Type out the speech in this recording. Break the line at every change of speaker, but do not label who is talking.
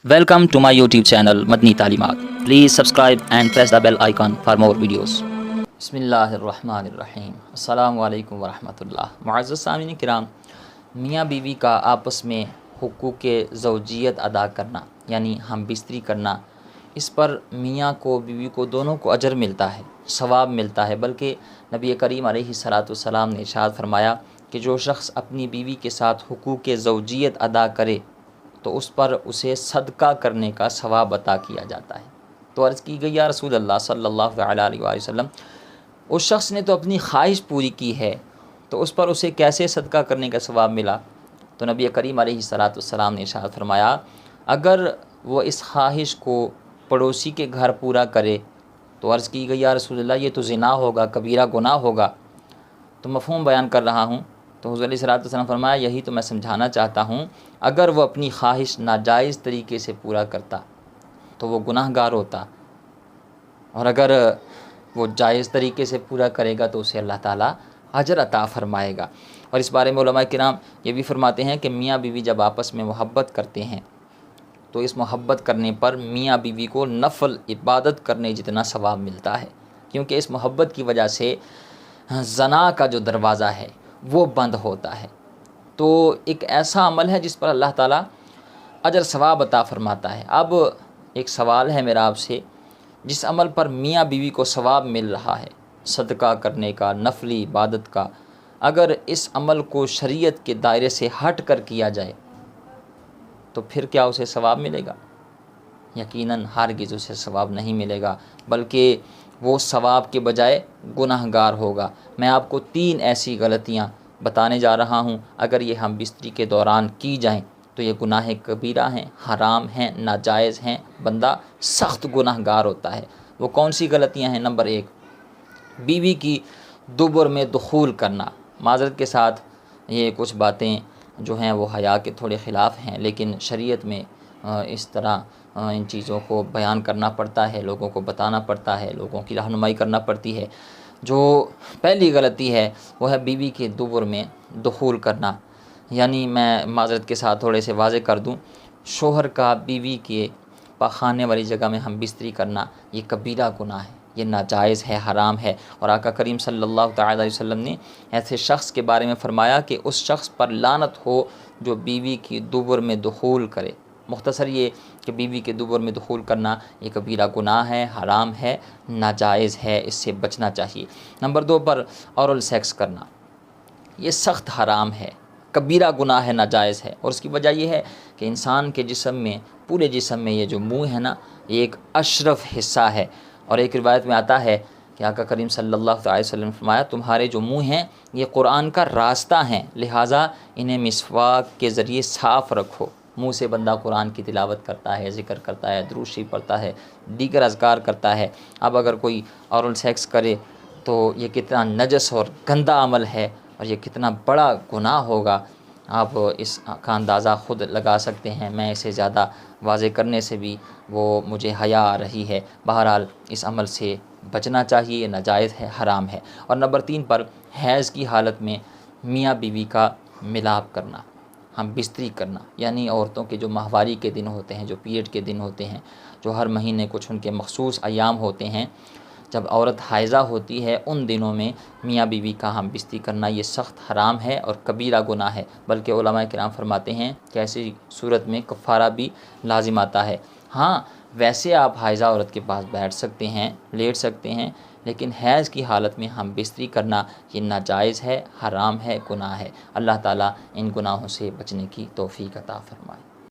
Welcome to my YouTube channel Madni Talimat. Please subscribe and press the bell icon for more videos. بسم اللہ الرحمن الرحیم. السلام علیکم ورحمۃ اللہ. معزز سامعین کرام، میاں بیوی کا آپس میں حقوق زوجیت ادا کرنا یعنی ہم بستری کرنا، اس پر میاں کو بیوی کو دونوں کو اجر ملتا ہے، ثواب ملتا ہے. بلکہ نبی کریم علیہ السلام نے ارشاد فرمایا کہ جو شخص اپنی بیوی کے ساتھ حقوق زوجیت ادا کرے تو اس پر اسے صدقہ کرنے کا ثواب عطا کیا جاتا ہے. تو عرض کی گئی یا رسول اللہ صلی اللہ علیہ وآلہ وسلم، اس شخص نے تو اپنی خواہش پوری کی ہے تو اس پر اسے کیسے صدقہ کرنے کا ثواب ملا؟ تو نبی کریم علیہ السلام نے ارشاد فرمایا، اگر وہ اس خواہش کو پڑوسی کے گھر پورا کرے تو عرض کی گئی یا رسول اللہ یہ تو زنا ہوگا، کبیرہ گناہ ہوگا. تو مفہوم بیان کر رہا ہوں. تو حضور علیہ السلام فرمایا یہی تو میں سمجھانا چاہتا ہوں، اگر وہ اپنی خواہش ناجائز طریقے سے پورا کرتا تو وہ گناہ گار ہوتا، اور اگر وہ جائز طریقے سے پورا کرے گا تو اسے اللہ تعالیٰ اجر عطا فرمائے گا. اور اس بارے میں علماء کرام یہ بھی فرماتے ہیں کہ میاں بیوی جب آپس میں محبت کرتے ہیں تو اس محبت کرنے پر میاں بیوی کو نفل عبادت کرنے جتنا ثواب ملتا ہے، کیونکہ اس محبت کی وجہ سے زنا کا جو دروازہ ہے وہ بند ہوتا ہے. تو ایک ایسا عمل ہے جس پر اللہ تعالیٰ اجر ثواب عطا فرماتا ہے. اب ایک سوال ہے میرا آپ سے، جس عمل پر میاں بیوی کو ثواب مل رہا ہے صدقہ کرنے کا، نفلی عبادت کا، اگر اس عمل کو شریعت کے دائرے سے ہٹ کر کیا جائے تو پھر کیا اسے ثواب ملے گا؟ یقیناً ہرگز اسے ثواب نہیں ملے گا، بلکہ وہ ثواب کے بجائے گناہ گار ہوگا. میں آپ کو 3 ایسی غلطیاں بتانے جا رہا ہوں، اگر یہ ہم بستری کے دوران کی جائیں تو یہ گناہ کبیرہ ہیں، حرام ہیں، ناجائز ہیں، بندہ سخت گناہ گار ہوتا ہے. وہ کون سی غلطیاں ہیں؟ نمبر 1، بیوی کی دبر میں دخول کرنا. معذرت کے ساتھ یہ کچھ باتیں جو ہیں وہ حیا کے تھوڑے خلاف ہیں، لیکن شریعت میں اس طرح ان چیزوں کو بیان کرنا پڑتا ہے، لوگوں کو بتانا پڑتا ہے، لوگوں کی رہنمائی کرنا پڑتی ہے. جو پہلی غلطی ہے وہ ہے بیوی کے دبر میں دخول کرنا. یعنی میں معذرت کے ساتھ تھوڑے سے واضح کر دوں، شوہر کا بیوی کے پاخانے والی جگہ میں ہم بستری کرنا یہ کبیرہ گناہ ہے، یہ ناجائز ہے، حرام ہے. اور آقا کریم صلی اللہ تعالیٰ علیہ وسلم نے ایسے شخص کے بارے میں فرمایا کہ اس شخص پر لعنت ہو جو بیوی کی دبر میں دخول کرے. مختصر یہ کہ بیوی کے دبر میں دخول کرنا یہ کبیرہ گناہ ہے، حرام ہے، ناجائز ہے، اس سے بچنا چاہیے. نمبر 2 پر اورل سیکس کرنا، یہ سخت حرام ہے، کبیرہ گناہ ہے، ناجائز ہے. اور اس کی وجہ یہ ہے کہ انسان کے جسم میں، پورے جسم میں یہ جو منہ ہے نا، یہ ایک اشرف حصہ ہے. اور ایک روایت میں آتا ہے کہ آقا کریم صلی اللہ علیہ وسلم نے فرمایا تمہارے جو منہ ہیں یہ قرآن کا راستہ ہیں، لہٰذا انہیں مسواک کے ذریعے صاف رکھو. منہ سے بندہ قرآن کی تلاوت کرتا ہے، ذکر کرتا ہے، درود شریف پڑھتا ہے، دیگر اذکار کرتا ہے. اب اگر کوئی اورل سیکس کرے تو یہ کتنا نجس اور گندا عمل ہے اور یہ کتنا بڑا گناہ ہوگا، آپ اس کا اندازہ خود لگا سکتے ہیں. میں اسے زیادہ واضح کرنے سے بھی وہ مجھے حیا آ رہی ہے. بہرحال اس عمل سے بچنا چاہیے، یہ ناجائز ہے، حرام ہے. اور نمبر 3 پر حیض کی حالت میں میاں بیوی کا ملاپ کرنا، ہم بستری کرنا. یعنی عورتوں کے جو ماہواری کے دن ہوتے ہیں، جو پیریڈ کے دن ہوتے ہیں، جو ہر مہینے کچھ ان کے مخصوص ایام ہوتے ہیں، جب عورت حائضہ ہوتی ہے ان دنوں میں میاں بیوی کا ہم بستری کرنا یہ سخت حرام ہے اور کبیرہ گناہ ہے. بلکہ علماء کرام فرماتے ہیں کہ ایسی صورت میں کفارہ بھی لازم آتا ہے. ہاں ویسے آپ حائضہ عورت کے پاس بیٹھ سکتے ہیں، لیٹ سکتے ہیں، لیکن حیض کی حالت میں ہم بستری کرنا یہ ناجائز ہے، حرام ہے، گناہ ہے. اللہ تعالیٰ ان گناہوں سے بچنے کی توفیق عطا فرمائے.